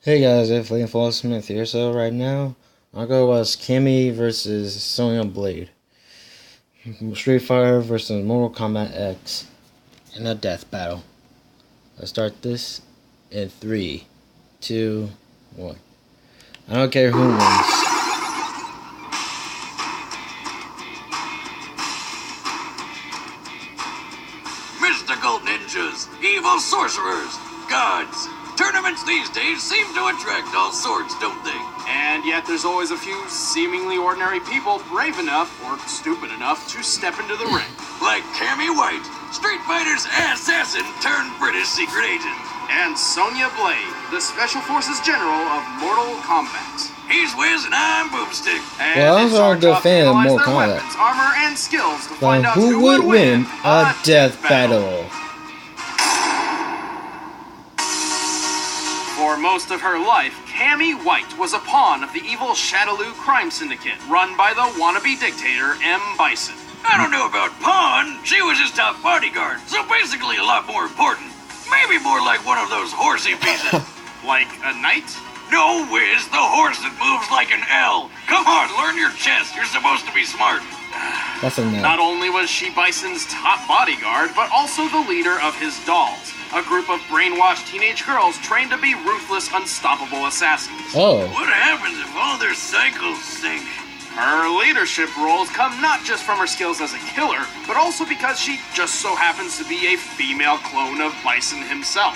Hey guys, it's Flamefall Smith here. So right now, I'll go watch Cammy versus Sonya Blade. Street Fighter versus Mortal Kombat X in a death battle. Let's start this in 3, 2, 1. I don't care who wins. Mystical ninjas, evil sorcerers, gods. Tournaments these days seem to attract all sorts, don't they? And yet there's always a few seemingly ordinary people brave enough, or stupid enough, to step into the ring. Like Cammy White, Street Fighter's assassin turned British secret agent. And Sonya Blade, the Special Forces General of Mortal Kombat. He's Wiz and I'm Boomstick. And Well, I was it's our a fan of job to Mortal analyze their Kombat. weapons, armor, and skills to But find out who would win a death battle? For most of her life, Cammy White was a pawn of the evil Shadaloo crime syndicate run by the wannabe dictator M. Bison. I don't know about Pawn. She was his top bodyguard, so basically a lot more important. Maybe more like one of those horsey pieces. Like a knight? No, Wiz, the horse that moves like an L. Come on, learn your chest. You're supposed to be smart. That's a no. Not only was she Bison's top bodyguard, but also the leader of his dolls, a group of brainwashed teenage girls trained to be ruthless, unstoppable assassins. Oh. What happens if all their cycles sink? Her leadership roles come not just from her skills as a killer, but also because she just so happens to be a female clone of Bison himself.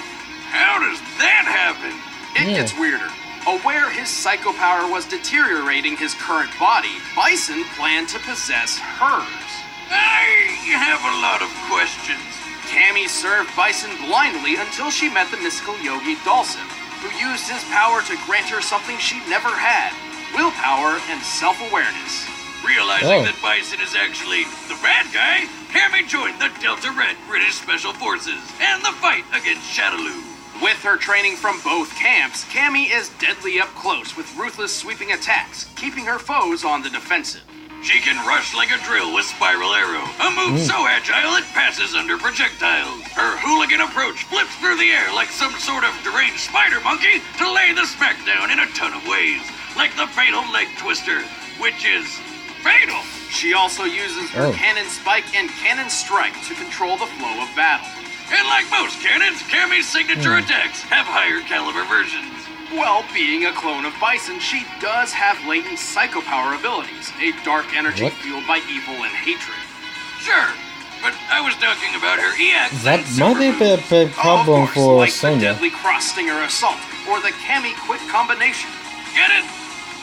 How does that happen? It gets weirder. Aware his psycho power was deteriorating his current body, Bison planned to possess hers. I have a lot of questions. Cammy served Bison blindly until she met the mystical yogi Dulcim, who used his power to grant her something she'd never had: willpower and self-awareness. Realizing that Bison is actually the bad guy, Cammy joined the Delta Red British Special Forces and the fight against Shadaloo. With her training from both camps, Cammy is deadly up close with ruthless sweeping attacks, keeping her foes on the defensive. She can rush like a drill with Spiral Arrow, a move so agile it passes under projectiles. Her hooligan approach flips through the air like some sort of deranged spider monkey to lay the smackdown in a ton of ways, like the fatal leg twister, which is fatal. She also uses her Cannon Spike and Cannon Strike to control the flow of battle. And like most cannons, Cammy's signature attacks have higher caliber versions. Well, being a clone of Bison, she does have latent psycho power abilities, a dark energy fueled by evil and hatred. Sure, but I was talking about her EX. That might be a big problem for like Sonya. the deadly Cross Stinger Assault, or the Cammy Quick Combination. Get it?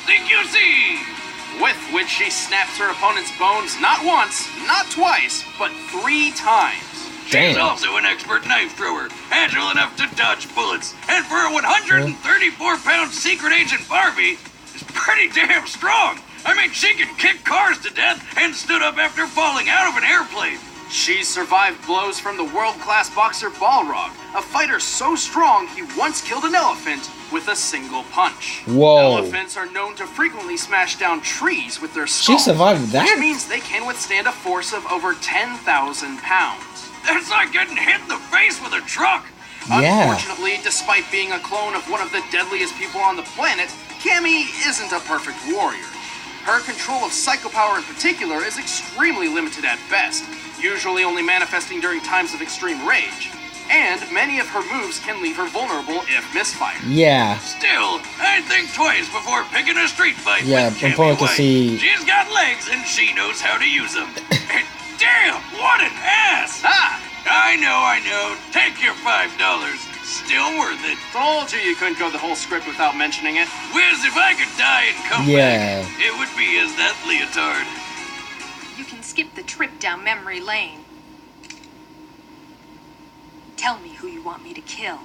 CQC! With which she snaps her opponent's bones not once, not twice, but 3 times. She's also an expert knife thrower, agile enough to dodge bullets, and for a 134-pound secret agent Barbie, is pretty damn strong. I mean, she can kick cars to death and stood up after falling out of an airplane. She survived blows from the world-class boxer Balrog, a fighter so strong he once killed an elephant with a single punch. Whoa. Elephants are known to frequently smash down trees with their skulls, She survived that? which means they can withstand a force of over 10,000 pounds. That's like getting hit in the face with a truck. Yeah. Unfortunately, despite being a clone of one of the deadliest people on the planet, Cammy isn't a perfect warrior. Her control of psycho power in particular is extremely limited at best, usually only manifesting during times of extreme rage. And many of her moves can leave her vulnerable if misfired. Yeah. Still, I'd think twice before picking a street fight Yeah, with I'm Cammy going to White. see. She's got legs and she knows how to use them. And damn, what an ass! Ah! I know. Take your $5. Still worth it. Told you couldn't go the whole script without mentioning it. Wiz, if I could die and come back, it would be as that leotard. You can skip the trip down memory lane. Tell me who you want me to kill.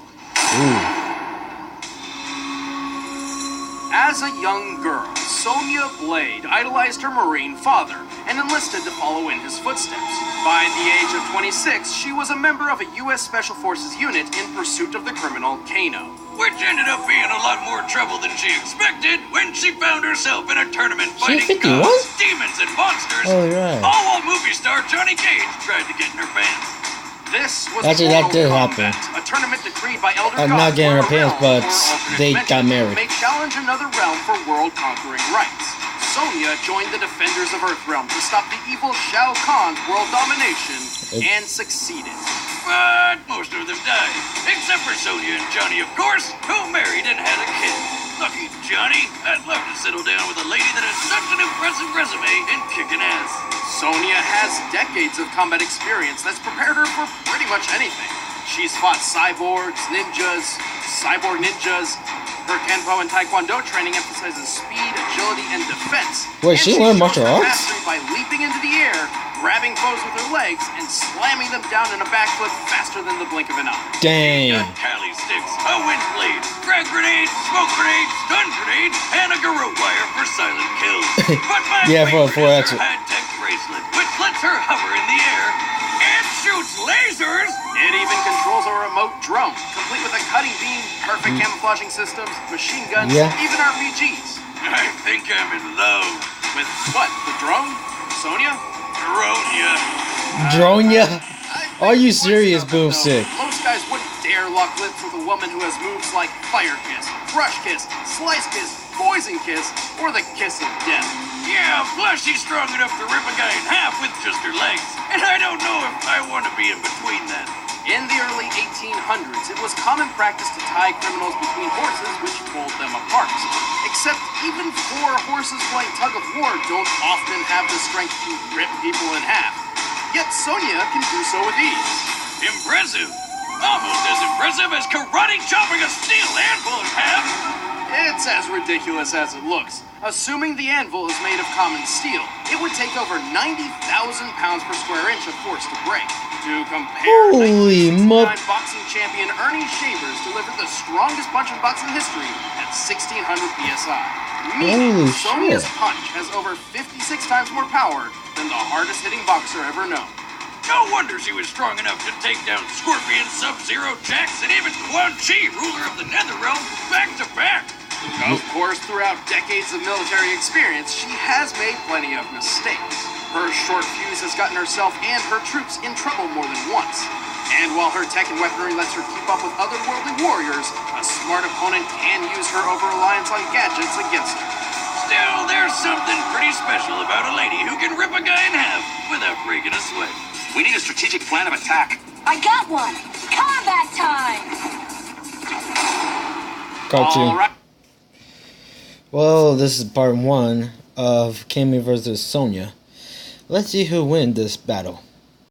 As a young girl, Sonya Blade idolized her Marine father and enlisted to follow in his footsteps. By the age of 26, she was a member of a U.S. Special Forces unit in pursuit of the criminal Kano. Which ended up being a lot more trouble than she expected when she found herself in a tournament She's fighting 51? gods, demons, and monsters. Oh, right. All while movie star Johnny Cage tried to get in her pants. This was Actually, that did Mortal happen. Kombat, a tournament decreed by Elder I'm Gods not getting for her a pants, realm but or alternate they dimension got married. May challenge another realm for world-conquering rights. Sonya joined the Defenders of Earthrealm to stop the evil Shao Kahn's world domination and succeeded. But most of them died, except for Sonya and Johnny, of course, who married and had a kid. Lucky Johnny. I'd love to settle down with a lady that has such an impressive resume and kicking ass. Sonya has decades of combat experience that's prepared her for pretty much anything. She's fought cyborgs, ninjas, cyborg ninjas. Her Kenpo and Taekwondo training emphasizes speed, agility, and defense. Wait, she learned martial shows her arts? mastery by leaping into the air, grabbing foes with her legs, and slamming them down in a backflip faster than the blink of an eye. Dang. Got Cali sticks, a wind blade, frag grenade, smoke grenade, stun grenade, and a garrote wire for silent kills. But my Yeah, for favorite is 4X. her high-tech bracelet, which lets her hover in the air and shoots lasers. It even controls a remote drone, complete with a cutting beam, perfect camouflaging systems, machine guns, Yeah. even RPGs. I think I'm in love With what? The drone? Sonya? Dronia. Dronya? I Are you think serious, voice stuff, Boomstick? though. Most guys wouldn't dare lock lips with a woman who has moves like Fire Kiss, Brush Kiss, Slice Kiss, Poison Kiss, or the Kiss of Death. Yeah, plus she's strong enough to rip a guy in half with just her legs. And I don't know if I want to be in between that. In the early 1800s, it was common practice to tie criminals between horses, which pulled them apart. Except even four horses playing tug of war don't often have the strength to rip people in half. Yet Sonya can do so with ease. Impressive. Almost as impressive as karate chopping a steel anvil in half. It's as ridiculous as it looks. Assuming the anvil is made of common steel, it would take over 90,000 pounds per square inch of force to break. To compare, Holy 1969 boxing champion Ernie Shavers delivered the strongest punch in boxing history at 1,600 psi. Meaning, Holy Sonya's shit. punch has over 56 times more power than the hardest hitting boxer ever known. No wonder she was strong enough to take down Scorpion, Sub-Zero, Jax, and even Quan Chi, ruler of the Netherrealm, back to back. Of course, throughout decades of military experience, she has made plenty of mistakes. Her short fuse has gotten herself and her troops in trouble more than once. And while her tech and weaponry lets her keep up with otherworldly warriors, a smart opponent can use her over-reliance on gadgets against her. Still, there's something pretty special about a lady who can rip a guy in half without breaking a sweat. We need a strategic plan of attack. I got one! Combat time! Cartoon. All right. Well, this is part 1 of Cammy versus Sonya. Let's see who wins this battle.